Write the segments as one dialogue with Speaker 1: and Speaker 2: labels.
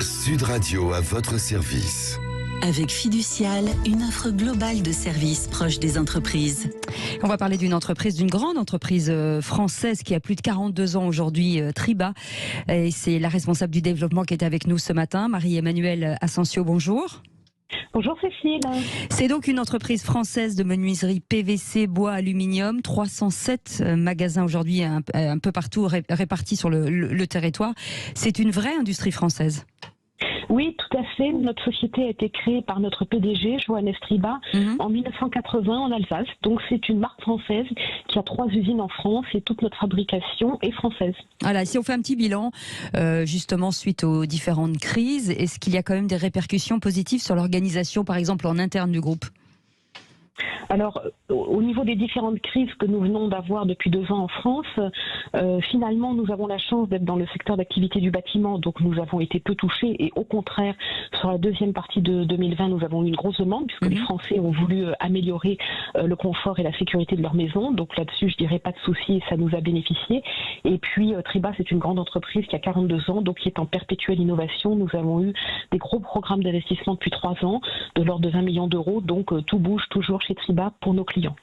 Speaker 1: Sud Radio à votre service.
Speaker 2: Avec Fiducial, une offre globale de services proches des entreprises.
Speaker 3: On va parler d'une entreprise, d'une grande entreprise française qui a plus de 42 ans aujourd'hui, Triba. Et c'est la responsable du développement qui est avec nous ce matin, Marie-Emmanuelle Asensio, bonjour.
Speaker 4: Bonjour Cécile.
Speaker 3: C'est donc une entreprise française de menuiserie PVC, bois, aluminium, 307 magasins aujourd'hui un peu partout répartis sur le territoire. C'est une vraie industrie française.
Speaker 4: Oui, tout à fait. Notre société a été créée par notre PDG, Johannes Triba, en 1980 en Alsace. Donc c'est une marque française qui a 3 usines en France et toute notre fabrication est française.
Speaker 3: Voilà, si on fait un petit bilan, justement suite aux différentes crises, est-ce qu'il y a quand même des répercussions positives sur l'organisation, par exemple en interne du groupe ?
Speaker 4: Alors, au niveau des différentes crises que nous venons d'avoir depuis 2 ans en France, finalement, nous avons la chance d'être dans le secteur d'activité du bâtiment, donc nous avons été peu touchés et au contraire, sur la deuxième partie de 2020, nous avons eu une grosse demande puisque les Français ont voulu améliorer le confort et la sécurité de leur maison. Donc là-dessus, je dirais pas de souci et ça nous a bénéficié. Et puis, Triba, c'est une grande entreprise qui a 42 ans, donc qui est en perpétuelle innovation. Nous avons eu des gros programmes d'investissement depuis 3 ans, de l'ordre de 20 millions d'euros. Donc tout bouge toujours chez Triba pour nos clients.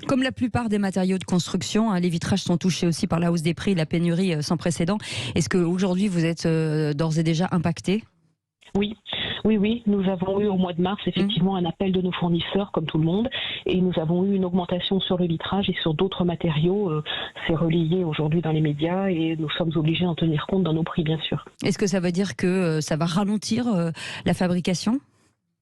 Speaker 3: Comme la plupart des matériaux de construction, les vitrages sont touchés aussi par la hausse des prix, la pénurie sans précédent. Est-ce qu'aujourd'hui vous êtes d'ores et déjà impacté ?
Speaker 4: Oui, nous avons eu au mois de mars effectivement un appel de nos fournisseurs comme tout le monde et nous avons eu une augmentation sur le vitrage et sur d'autres matériaux. C'est relayé aujourd'hui dans les médias et nous sommes obligés d'en tenir compte dans nos prix bien sûr.
Speaker 3: Est-ce que ça veut dire que ça va ralentir la fabrication ?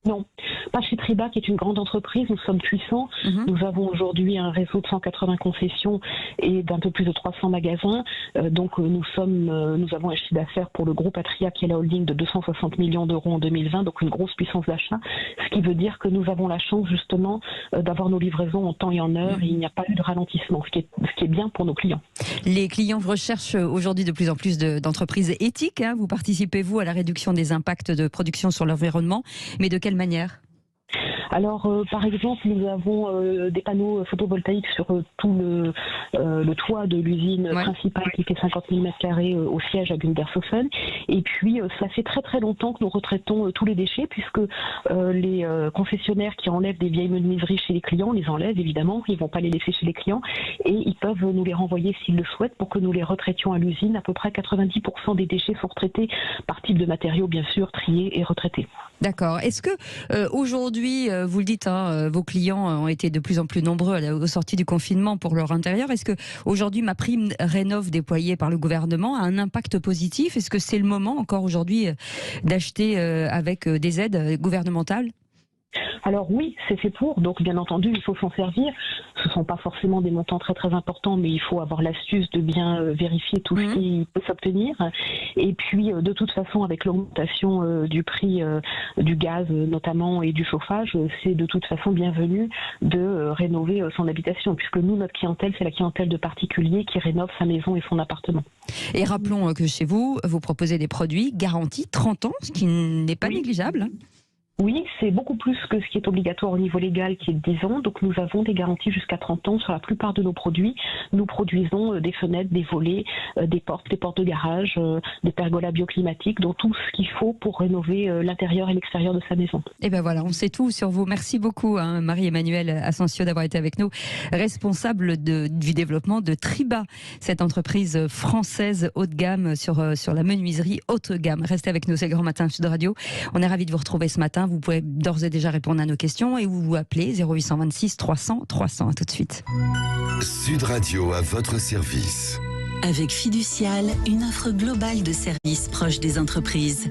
Speaker 4: Non, pas chez Triba qui est une grande entreprise, nous sommes puissants. Nous avons aujourd'hui un réseau de 180 concessions et d'un peu plus de 300 magasins. Donc nous avons un chiffre d'affaires pour le groupe Atria qui est la holding de 260 millions d'euros en 2020, donc une grosse puissance d'achat. Ce qui veut dire que nous avons la chance justement d'avoir nos livraisons en temps et en heure et il n'y a pas eu de ralentissement, ce qui est bien pour nos clients.
Speaker 3: Les clients recherchent aujourd'hui de plus en plus d'entreprises éthiques. Vous participez, vous, à la réduction des impacts de production sur l'environnement, mais de quelle manière ?
Speaker 4: Alors, par exemple, nous avons des panneaux photovoltaïques sur tout le toit de l'usine principale qui fait 50 000 m² au siège à Gundershofen. Et puis, cela fait très très longtemps que nous retraitons tous les déchets puisque les concessionnaires qui enlèvent des vieilles menuiseries chez les clients les enlèvent évidemment. Ils ne vont pas les laisser chez les clients et ils peuvent nous les renvoyer s'ils le souhaitent pour que nous les retraitions à l'usine. À peu près 90% des déchets sont retraités par type de matériaux, bien sûr, triés et retraités.
Speaker 3: D'accord. Est-ce que aujourd'hui, vous le dites, vos clients ont été de plus en plus nombreux aux sorties du confinement pour leur intérieur. Est-ce que aujourd'hui, ma prime rénov déployée par le gouvernement a un impact positif ? Est-ce que c'est le moment encore aujourd'hui d'acheter avec des aides gouvernementales ?
Speaker 4: Alors oui, c'est fait pour, donc bien entendu, il faut s'en servir. Ce ne sont pas forcément des montants très très importants, mais il faut avoir l'astuce de bien vérifier tout ce qui peut s'obtenir. Et puis, de toute façon, avec l'augmentation du prix du gaz notamment et du chauffage, c'est de toute façon bienvenu de rénover son habitation, puisque nous, notre clientèle, c'est la clientèle de particuliers qui rénove sa maison et son appartement.
Speaker 3: Et rappelons que chez vous, vous proposez des produits garantis 30 ans, ce qui n'est pas négligeable.
Speaker 4: Oui, c'est beaucoup plus que ce qui est obligatoire au niveau légal qui est de 10 ans. Donc nous avons des garanties jusqu'à 30 ans sur la plupart de nos produits. Nous produisons des fenêtres, des volets, des portes de garage, des pergolas bioclimatiques, donc tout ce qu'il faut pour rénover l'intérieur et l'extérieur de sa maison. Et
Speaker 3: bien voilà, on sait tout sur vous. Merci beaucoup Marie-Emmanuelle Asensio d'avoir été avec nous, responsable du développement de Triba, cette entreprise française haut de gamme sur la menuiserie haute gamme. Restez avec nous, c'est le Grand Matin Sud Radio. On est ravis de vous retrouver ce matin. Vous pouvez d'ores et déjà répondre à nos questions et vous appelez 0826 300 300. À tout de suite.
Speaker 1: Sud Radio à votre service.
Speaker 2: Avec Fiducial, une offre globale de services proches des entreprises.